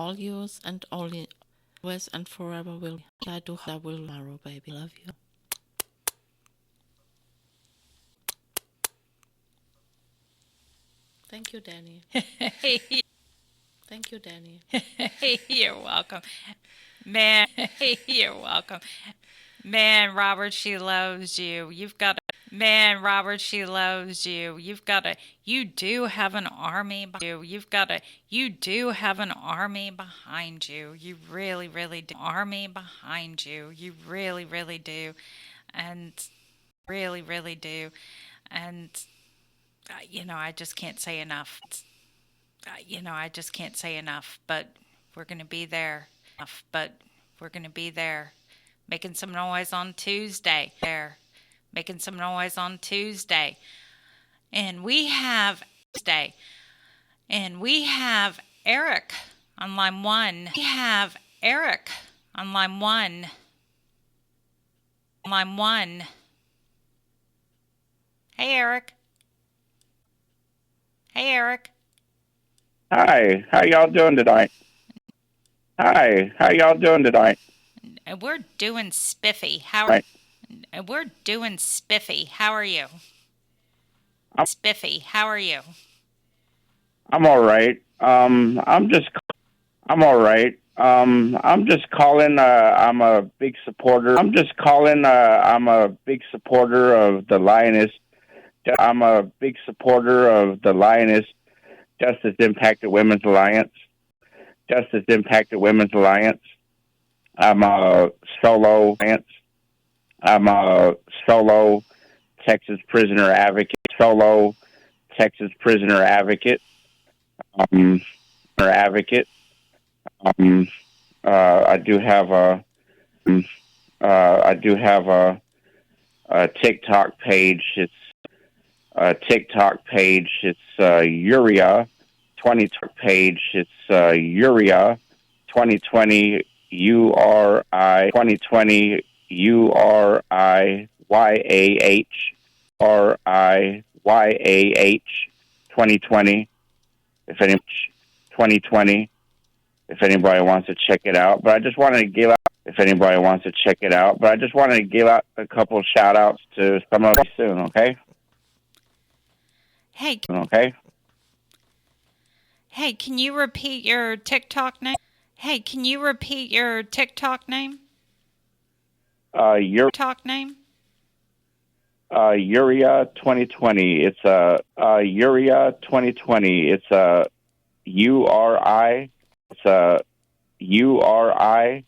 all yours and only always and forever will. I do. I will tomorrow, baby. Love you. Thank you, Dani. Thank you, Dani. You're welcome. Man, you're welcome. Man, Robert, she loves you. Man, Robert, she loves you. You do have an army behind you. You do have an army behind you. You really, really do. Army behind you. You really, really do. And really, really do. And, I just can't say enough. I just can't say enough, but we're going to be there. Making some noise on Tuesday. Making some noise on Tuesday. And we have Eric on line 1. We have Eric on line 1. Line 1. Hey, Eric. Hey, Eric. Hi, how y'all doing tonight? We're doing spiffy. We're doing spiffy. How are you? Spiffy. How are you? I'm all right. I'm all right. I'm just calling. I'm a big supporter. I'm a big supporter of the Lioness. I'm a big supporter of the Lioness Justice Impacted Women's Alliance. I'm a solo Texas prisoner advocate. I do have a TikTok page. It's Uria 2020. It's Uria 2020 URI 2020 URIYAH 2020. If anybody wants to check it out, but I just wanted to give out a couple of shout outs to some of you soon, okay? Hey, can you repeat your TikTok name? Your TikTok name? Uria 2020. It's Uria 2020. It's URI. It's URIYAH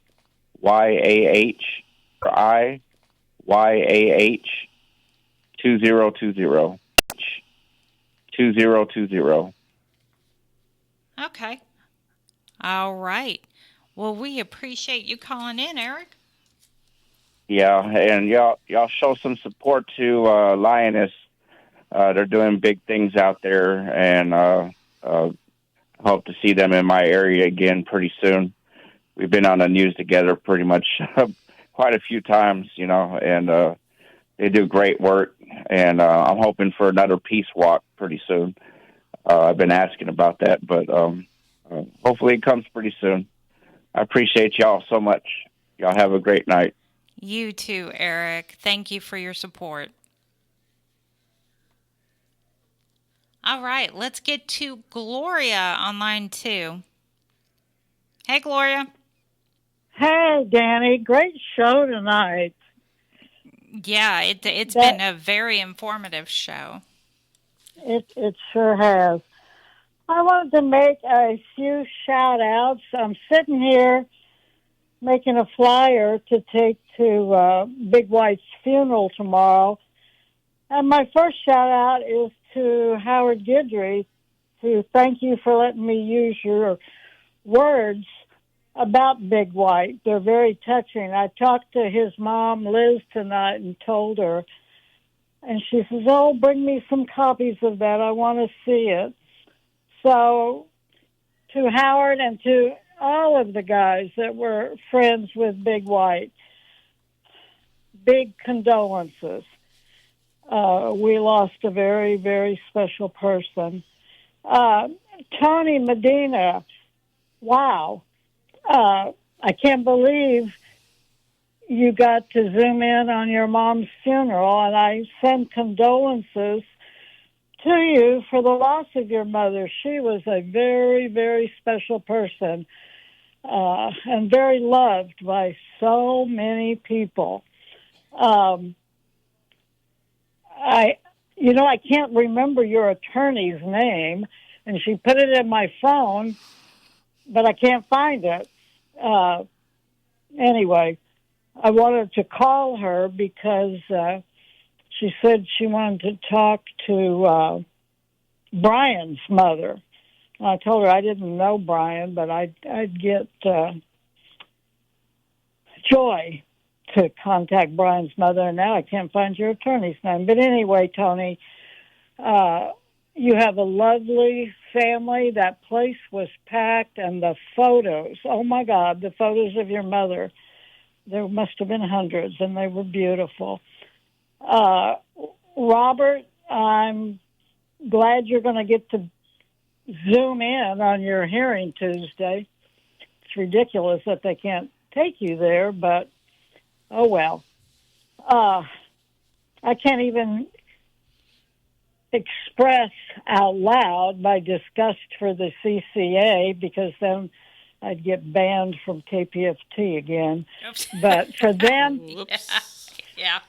2020. 2020. Okay. All right. Well, we appreciate you calling in, Eric. Yeah, and y'all show some support to Lioness. They're doing big things out there, and hope to see them in my area again pretty soon. We've been on the news together pretty much quite a few times, and they do great work. And I'm hoping for another peace walk pretty soon. I've been asking about that, but hopefully it comes pretty soon. I appreciate y'all so much. Y'all have a great night. You too, Eric. Thank you for your support. All right, let's get to Gloria on line 2. Hey, Gloria. Hey, Dani. Great show tonight. Yeah, it's been a very informative show. It sure has. I wanted to make a few shout-outs. I'm sitting here making a flyer to take to Big White's funeral tomorrow. And my first shout-out is to Howard Guidry to thank you for letting me use your words about Big White. They're very touching. I talked to his mom, Liz, tonight and told her. And she says, oh, bring me some copies of that. I want to see it. So to Howard and to all of the guys that were friends with Big White, big condolences. We lost a very, very special person. Tony Medina wow, I can't believe you got to zoom in on your mom's funeral, and I send condolences to you for the loss of your mother. She was a very, very special person, and very loved by so many people. I can't remember your attorney's name, and she put it in my phone, but I can't find it. Anyway, I wanted to call her because she said she wanted to talk to Brian's mother. And I told her I didn't know Brian, but I'd get Joy to contact Brian's mother, and now I can't find your attorney's name. But anyway, Tony, you have a lovely family. That place was packed, and the photos, oh my God, the photos of your mother, there must have been hundreds, and they were beautiful. Robert, I'm glad you're going to get to zoom in on your hearing Tuesday. It's ridiculous that they can't take you there, but oh well. I can't even express out loud my disgust for the CCA, because then I'd get banned from KPFT again. Oops. But for them, Yeah.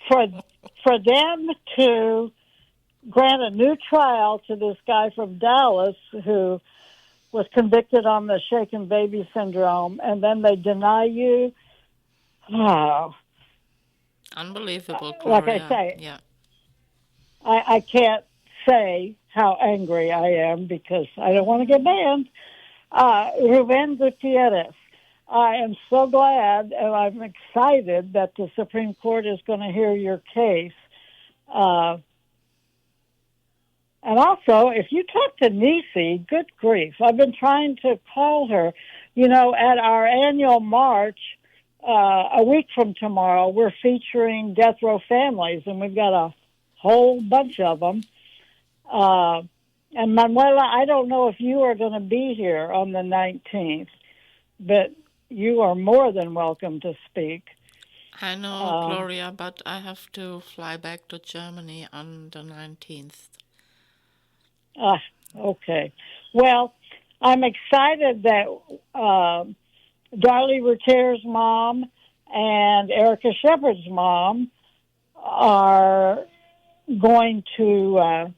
for them to grant a new trial to this guy from Dallas who was convicted on the shaken baby syndrome, and then they deny you. Oh, Unbelievable, like Gloria. I say, Yeah. I can't say how angry I am because I don't want to get banned. Ruben Gutierrez, I am so glad and I'm excited that the Supreme Court is going to hear your case. And also, if you talk to Nisi, good grief, I've been trying to call her. You know, at our annual march, a week from tomorrow, we're featuring death row families, and we've got a whole bunch of them. And Manuela, I don't know if you are going to be here on the 19th, but you are more than welcome to speak. I know, Gloria, but I have to fly back to Germany on the 19th. Okay. Well, I'm excited that Darlie Rutier's mom and Erica Shepard's mom are going to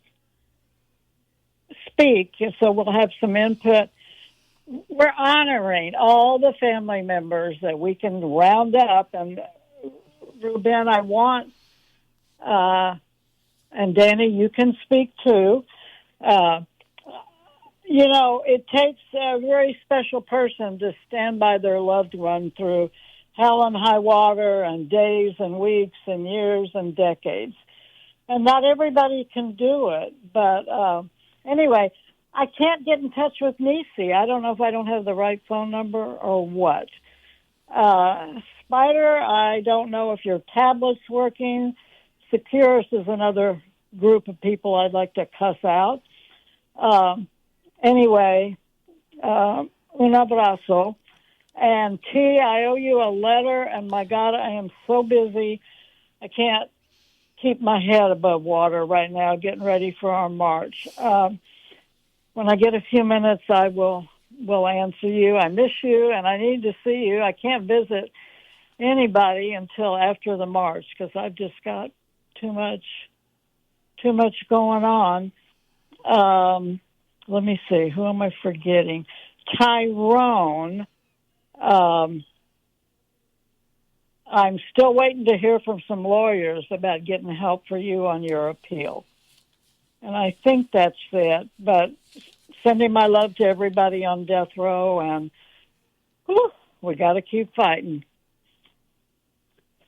speak, so we'll have some input. We're honoring all the family members that we can round up, and Ruben, I want, and Dani, you can speak too. You know, it takes a very special person to stand by their loved one through hell and high water and days and weeks and years and decades. And not everybody can do it. But anyway, I can't get in touch with Nisi. I don't know if I don't have the right phone number or what. Spider, I don't know if your tablet's working. Securus is another group of people I'd like to cuss out. Anyway, un abrazo. And T, I owe you a letter, and my God, I am so busy. I can't keep my head above water right now, getting ready for our march. When I get a few minutes, I will answer you. I miss you, and I need to see you. I can't visit anybody until after the march because I've just got too much going on. Let me see. Who am I forgetting? Tyrone. I'm still waiting to hear from some lawyers about getting help for you on your appeal. And I think that's it. But sending my love to everybody on death row, and we got to keep fighting.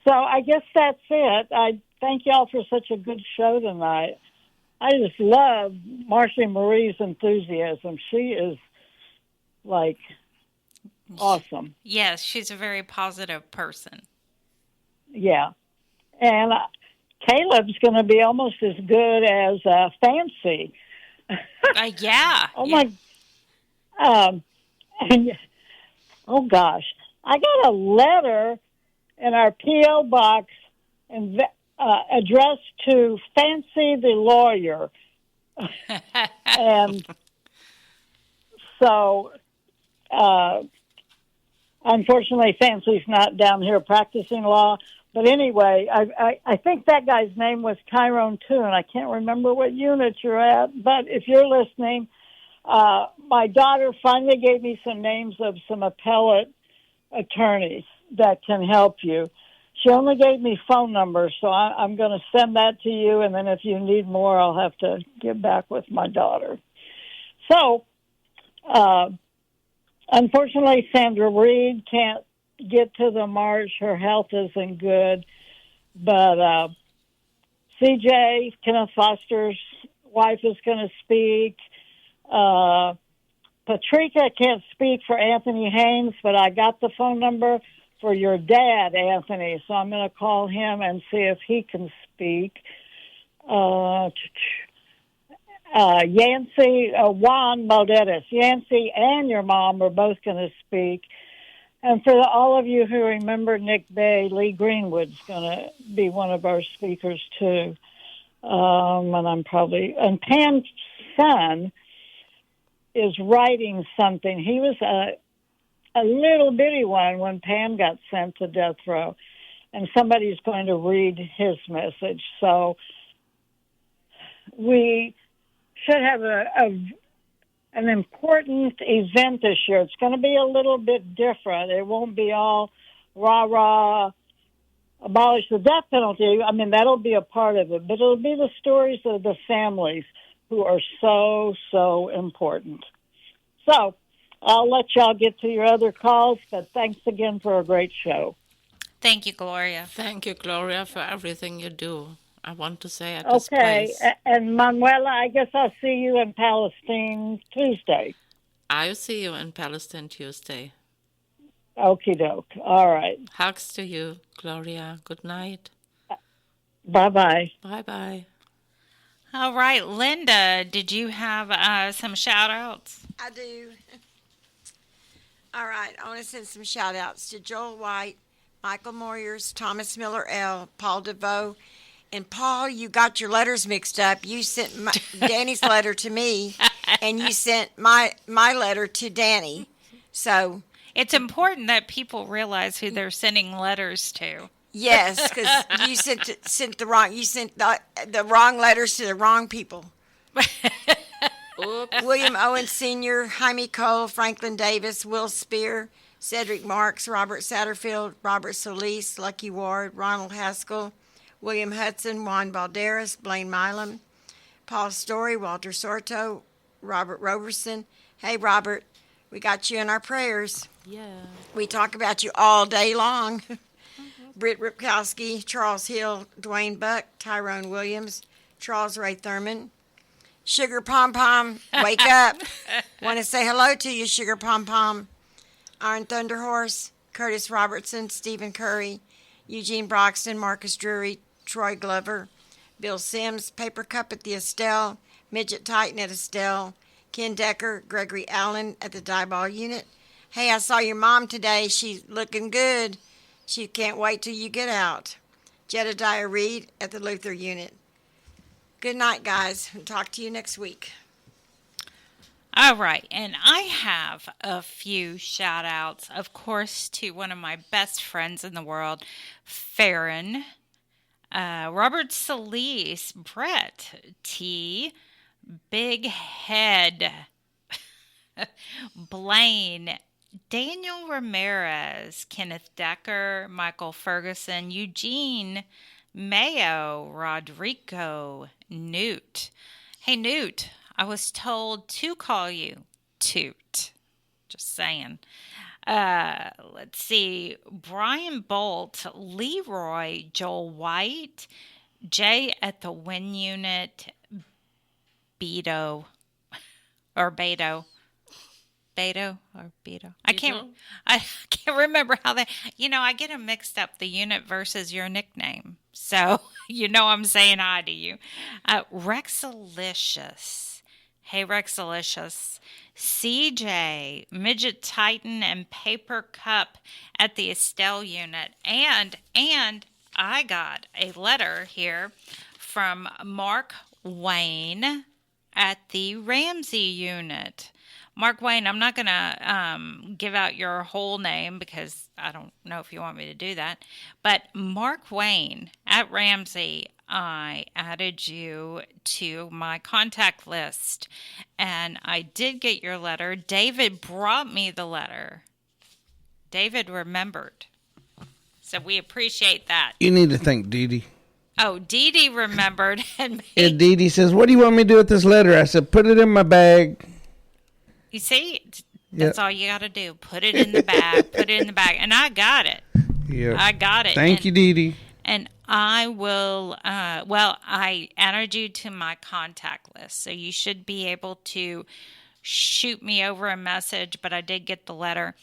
So I guess that's it. I thank y'all for such a good show tonight. I just love Marci Marie's enthusiasm. She is, like, awesome. Yes, she's a very positive person. Yeah. And Caleb's going to be almost as good as Fancy. Yeah. Oh, yeah. my. And, oh, gosh. I got a letter in our P.O. box addressed to Fancy the lawyer. And so, unfortunately, Fancy's not down here practicing law. But anyway, I think that guy's name was Tyrone, too, and I can't remember what unit you're at. But if you're listening, my daughter finally gave me some names of some appellate attorneys that can help you. She only gave me phone numbers, so I'm going to send that to you, and then if you need more, I'll have to get back with my daughter. So, unfortunately, Sandra Reed can't get to the march. Her health isn't good. But CJ, Kenneth Foster's wife, is going to speak. Patricia can't speak for Anthony Haynes, but I got the phone number for your dad, Anthony, so I'm going to call him and see if he can speak. Yancy, Juan Balderas. Yancy and your mom are both going to speak. And for all of you who remember Nick Bay, Lee Greenwood's going to be one of our speakers, too. And Pam's son is writing something. He was a little bitty one when Pam got sent to death row, and somebody's going to read his message. So we should have an important event this year. It's going to be a little bit different. It won't be all rah-rah, abolish the death penalty. I mean, that'll be a part of it, but it'll be the stories of the families who are so, so important. So I'll let y'all get to your other calls, but thanks again for a great show. Thank you, Gloria. Thank you, Gloria, for everything you do. I want to say at this place. Okay, and Manuela, I guess I'll see you in Palestine Tuesday. I'll see you in Palestine Tuesday. Okie doke. All right. Hugs to you, Gloria. Good night. Bye-bye. Bye-bye. All right, Linda, did you have some shout-outs? I do. All right, I want to send some shout-outs to Joel White, Michael Moyers, Thomas Miller L., Paul DeVoe. And Paul, you got your letters mixed up. You sent Danny's letter to me, and you sent my letter to Dani. So it's important that people realize who they're sending letters to. Yes, because you sent the wrong letters to the wrong people. William Owen Sr., Jaime Cole, Franklin Davis, Will Spear, Cedric Marks, Robert Satterfield, Robert Solis, Lucky Ward, Ronald Haskell, William Hudson, Juan Balderas, Blaine Milam, Paul Story, Walter Sorto, Robert Roberson. Hey, Robert, we got you in our prayers. Yeah. We talk about you all day long. Britt Ripkowski, Charles Hill, Dwayne Buck, Tyrone Williams, Charles Ray Thurman. Sugar Pom Pom, wake up. Want to say hello to you, Sugar Pom Pom. Iron Thunder Horse, Curtis Robertson, Stephen Curry, Eugene Broxton, Marcus Drury, Troy Glover, Bill Sims, Paper Cup at the Estelle, Midget Titan at Estelle, Ken Decker, Gregory Allen at the Dieball Unit. Hey, I saw your mom today. She's looking good. She can't wait till you get out. Jedediah Reed at the Luther Unit. Good night, guys. Talk to you next week. All right, and I have a few shout-outs, of course, to one of my best friends in the world, Farron, Robert Solis, Brett T, Big Head, Blaine, Daniel Ramirez, Kenneth Decker, Michael Ferguson, Eugene Mayo, Rodrigo, Newt. Hey, Newt, I was told to call you Toot. Just saying. Let's see. Brian Bolt, Leroy, Joel White, Jay at the Win Unit, Beto. I can't remember how they, I get them mixed up, the unit versus your nickname. So, I'm saying hi to you. Rexalicious. Hey Rexalicious, CJ, Midget Titan, and Paper Cup at the Estelle unit. And I got a letter here from Mark Wayne at the Ramsey unit. Mark Wayne, I'm not going to give out your whole name because I don't know if you want me to do that. But Mark Wayne at Ramsey, I added you to my contact list. And I did get your letter. David brought me the letter. David remembered. So we appreciate that. You need to thank Dee Dee. Oh, Dee Dee remembered. And Dee Dee says, what do you want me to do with this letter? I said, put it in my bag. You see, that's all you got to do. Put it in the bag. Put it in the bag. And I got it. Yeah. I got it. Thank you, Dee Dee. And I will, I added you to my contact list. So you should be able to shoot me over a message, but I did get the letter.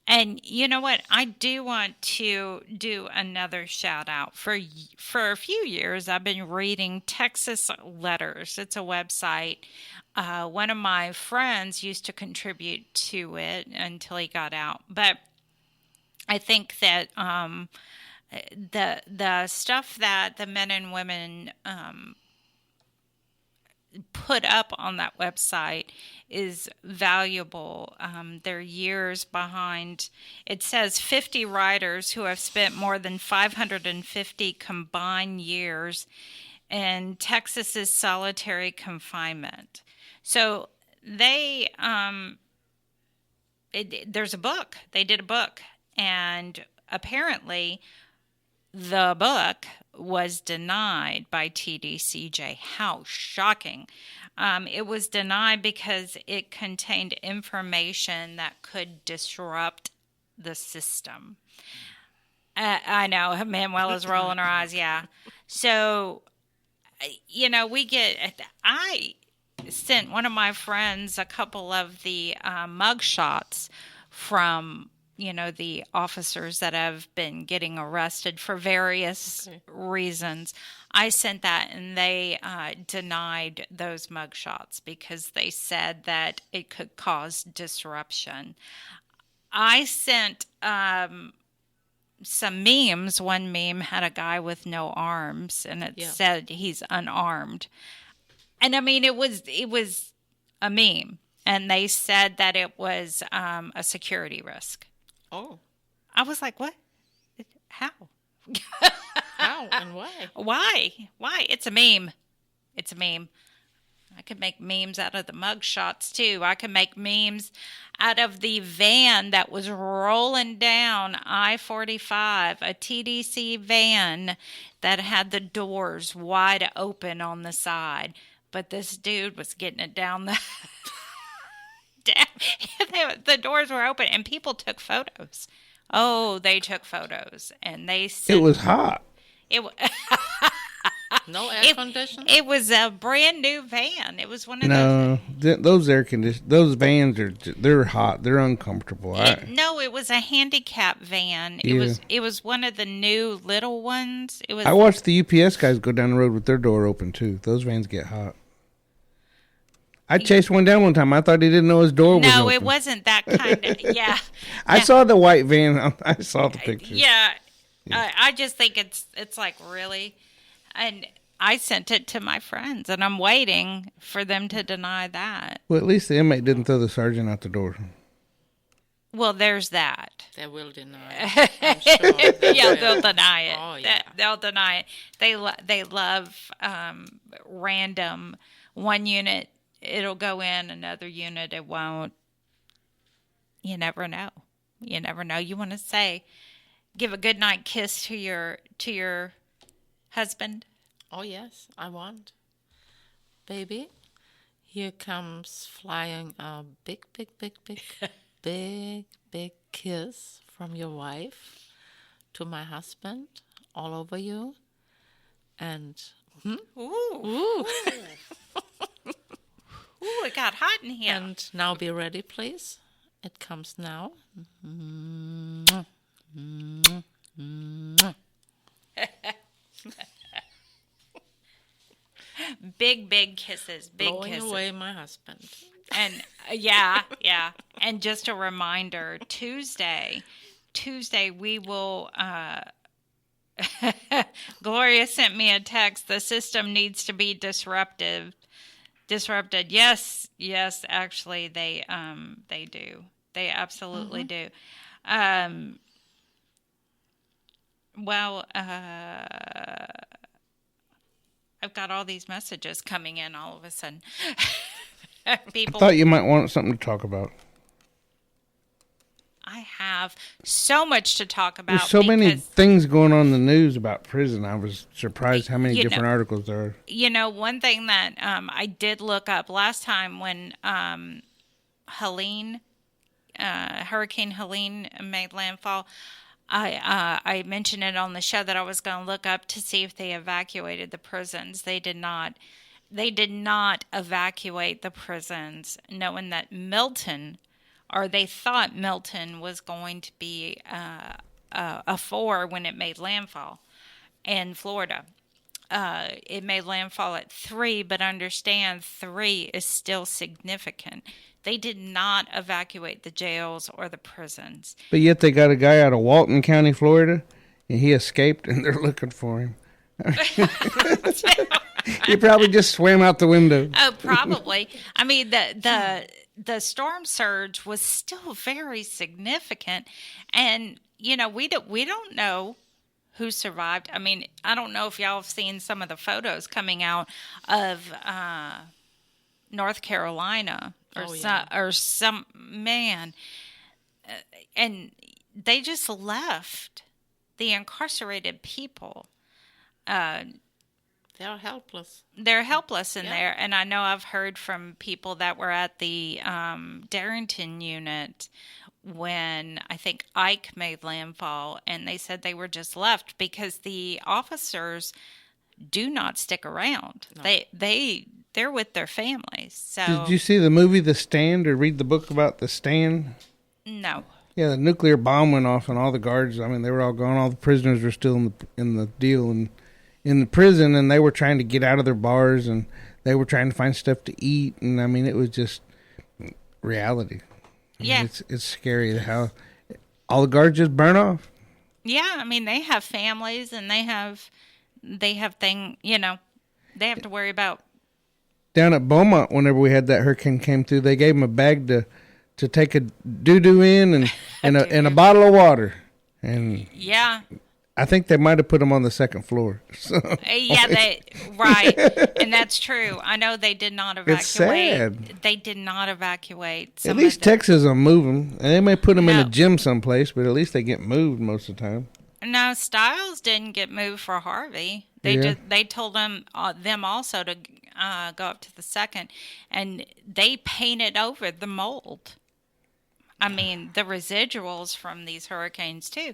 And you know what? I do want to do another shout out. For a few years, I've been reading Texas Letters. It's a website. One of my friends used to contribute to it until he got out. But I think that the stuff that the men and women put up on that website is valuable. They're years behind. It says 50 writers who have spent more than 550 combined years in Texas's solitary confinement. So they, there's a book. They did a book, and apparently the book was denied by TDCJ. How shocking. It was denied because it contained information that could disrupt the system. I know, Manuela's rolling her eyes, yeah. So, I sent one of my friends a couple of the mug shots from the officers that have been getting arrested for various reasons. I sent that, and they denied those mugshots because they said that it could cause disruption. I sent some memes. One meme had a guy with no arms, and it said he's unarmed. And I mean, it was a meme, and they said that it was a security risk. Oh. I was like, what? How? How and why? Why? It's a meme. It's a meme. I could make memes out of the mug shots, too. I could make memes out of the van that was rolling down I-45, a TDC van that had the doors wide open on the side. But this dude was getting it down the... the doors were open, and people took photos. Oh, they took photos, and they said... It was hot. No air conditioning? It was a brand new van. It was one of those air conditioned. Those vans they're hot. They're uncomfortable. It was a handicap van. It was one of the new little ones. I watched the UPS guys go down the road with their door open too. Those vans get hot. I chased one down one time. I thought he didn't know his door was open. No, it wasn't that kind of, yeah. I saw the white van. I saw the picture. Yeah. I just think it's like, really? And I sent it to my friends, and I'm waiting for them to deny that. Well, at least the inmate didn't throw the sergeant out the door. Well, there's that. They will deny it. I'm sure they'll deny it. Oh, yeah. They'll deny it. They love random. One unit, it'll go in, another unit, it won't. You never know. You never know. You want to give a goodnight kiss to your husband? Oh, yes, I want. Baby, here comes flying a big, big, big, big, big, big kiss from your wife to my husband all over you. And, Ooh. Ooh, it got hot in here. And now be ready, please. It comes now. Big kisses. Big Blowing kisses. away my husband. And yeah. And just a reminder, Tuesday we will Gloria sent me a text. The system needs to be disrupted. Yes, actually they do. They absolutely do. Well, I've got all these messages coming in all of a sudden. People, I thought you might want something to talk about. I have so much to talk about. There's so many things going on in the news about prison. I was surprised how many different articles there are. You know, one thing that I did look up last time when Hurricane Helene made landfall, I mentioned it on the show that I was going to look up to see if they evacuated the prisons. They did not. They did not evacuate the prisons, knowing that they thought Milton was going to be a 4 when it made landfall in Florida. It made landfall at 3, but understand 3 is still significant. They did not evacuate the jails or the prisons. But yet they got a guy out of Walton County, Florida, and he escaped, and they're looking for him. He probably just swam out the window. Oh, probably. I mean, the storm surge was still very significant, and you know we don't know who survived. I mean, I don't know if y'all have seen some of the photos coming out of North Carolina or some man, and they just left the incarcerated people. They're helpless. They're helpless in there. And I know I've heard from people that were at the Darrington unit when I think Ike made landfall, and they said they were just left because the officers do not stick around. No. They're with their families. So did you see the movie The Stand or read the book about The Stand? No. Yeah, the nuclear bomb went off and all the guards, I mean, they were all gone. All the prisoners were still in the deal and in the prison, and they were trying to get out of their bars, and they were trying to find stuff to eat, and I mean, it was just reality. I mean, it's scary how all the guards just burn off. Yeah, I mean, they have families, and they have things, you know, they have to worry about. Down at Beaumont, whenever we had that hurricane came through, they gave them a bag to take a doo-doo in and a bottle of water, and yeah. I think they might have put them on the second floor. So. Yeah, right, and that's true. I know they did not evacuate. It's sad. They did not evacuate. At least Texas will move them, and they may put them in a gym someplace, but at least they get moved most of the time. No, Stiles didn't get moved for Harvey. They told them also to go up to the second, and they painted over the mold. I mean, the residuals from these hurricanes too.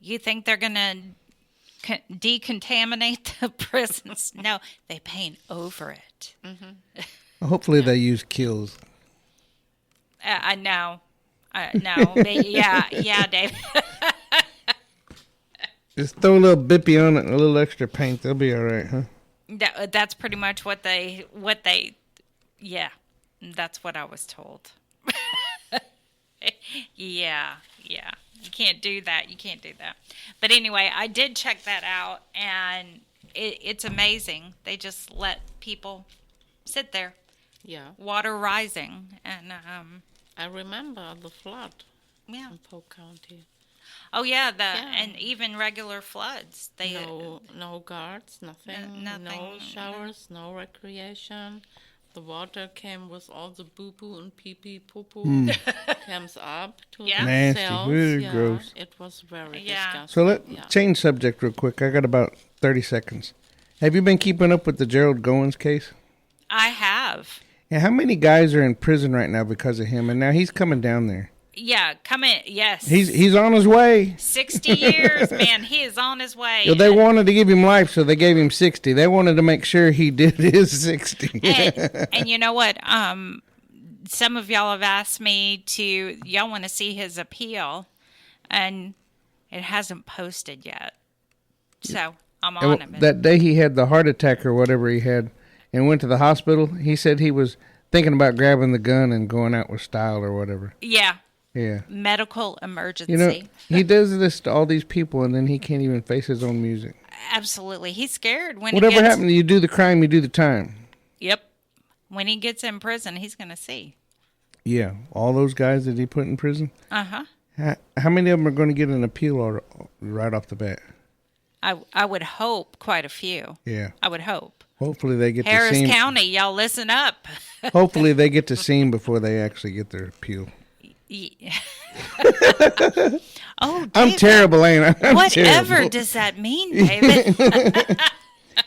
You think they're going to decontaminate the prisons? No, they paint over it. Mm-hmm. Hopefully they use kills. I know. No. Yeah, Dave. Just throw a little bippy on it and a little extra paint. They'll be all right, huh? That's pretty much what they, yeah, that's what I was told. Yeah. You can't do that. But anyway, I did check that out, and it's amazing. They just let people sit there. Yeah. Water rising. And I remember the flood in Polk County. Oh, yeah, and even regular floods. No guards, nothing. No showers, no recreation. The water came with all the boo-boo and pee-pee, poo-poo. Comes up to the nasty, cells. really gross. It was very disgusting. So let's change subject real quick. I got about 30 seconds. Have you been keeping up with the Gerald Goins case? I have. Yeah, how many guys are in prison right now because of him? And now he's coming down there. Yeah, yes. He's on his way. 60 years, man. He is on his way. They wanted to give him life, so they gave him 60. They wanted to make sure he did his 60. And you know what? Some of y'all have asked me y'all want to see his appeal, and it hasn't posted yet. So I'm on him. That day he had the heart attack or whatever he had, and went to the hospital. He said he was thinking about grabbing the gun and going out with style or whatever. Yeah. Yeah. Medical emergency. You know, he does this to all these people, and then he can't even face his own music. Absolutely. He's scared. Whatever happened to you do the crime, you do the time. Yep. When he gets in prison, he's going to see. Yeah. All those guys that he put in prison. Uh-huh. How many of them are going to get an appeal right off the bat? I would hope quite a few. Yeah. I would hope. Hopefully they get to see Harris him. County, y'all listen up. Hopefully they get to see him before they actually get their appeal. Yeah. Oh, David, I'm terrible, ain't I? Whatever terrible. does that mean, David?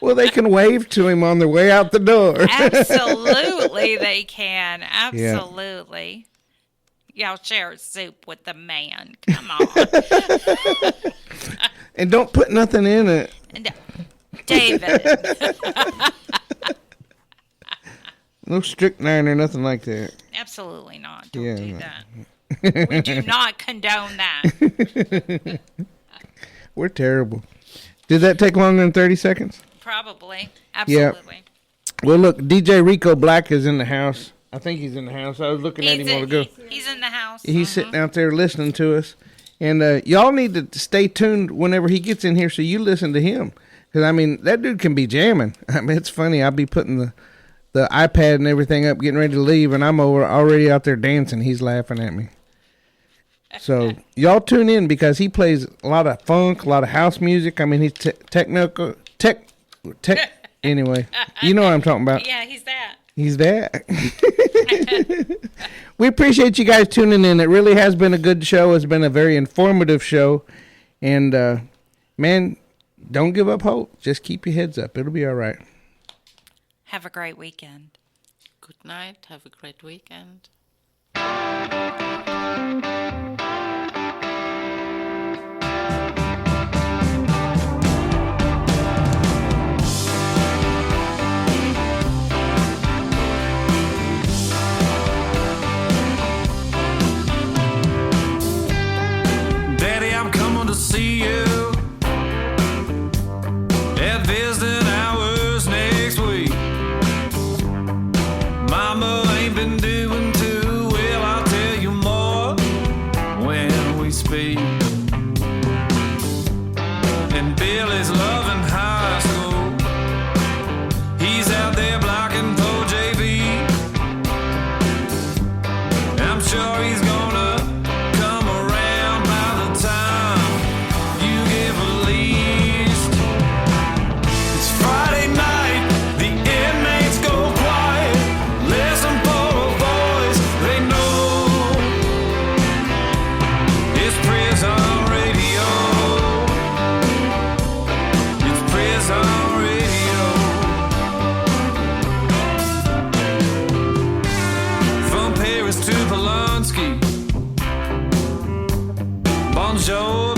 Well, they can wave to him on their way out the door. Absolutely, they can. Absolutely. Y'all share soup with the man. Come on. And don't put nothing in it. David. No strychnine or nothing like that. Absolutely not. Don't do that. We do not condone that. We're terrible. Did that take longer than 30 seconds? Probably. Absolutely. Yeah. Well, look, DJ Rico Black is in the house. I think he's in the house. I was looking at him a while ago. He's in the house. He's sitting out there listening to us. And y'all need to stay tuned whenever he gets in here so you listen to him. Because, I mean, that dude can be jamming. I mean, it's funny. I'll be putting the iPad and everything up, getting ready to leave, and I'm already out there dancing. He's laughing at me. So y'all tune in because he plays a lot of funk, a lot of house music. I mean, he's technical. Anyway, you know what I'm talking about. Yeah, he's that. He's that. We appreciate you guys tuning in. It really has been a good show. It's been a very informative show. And, man, don't give up hope. Just keep your heads up. It'll be all right. Have a great weekend. Good night. Have a great weekend. Daddy, I'm coming to see you at visiting hours next week. Mama ain't been doing too well, I'll tell you more when we speak. And Billy's loving high school. He's out there blocking for JV. I'm sure he's gonna come around by the time you get released. It's Friday night, the inmates go quiet. Listen for a voice they know. It's prison radio. It's prison radio. From Paris to Polanski, bonjour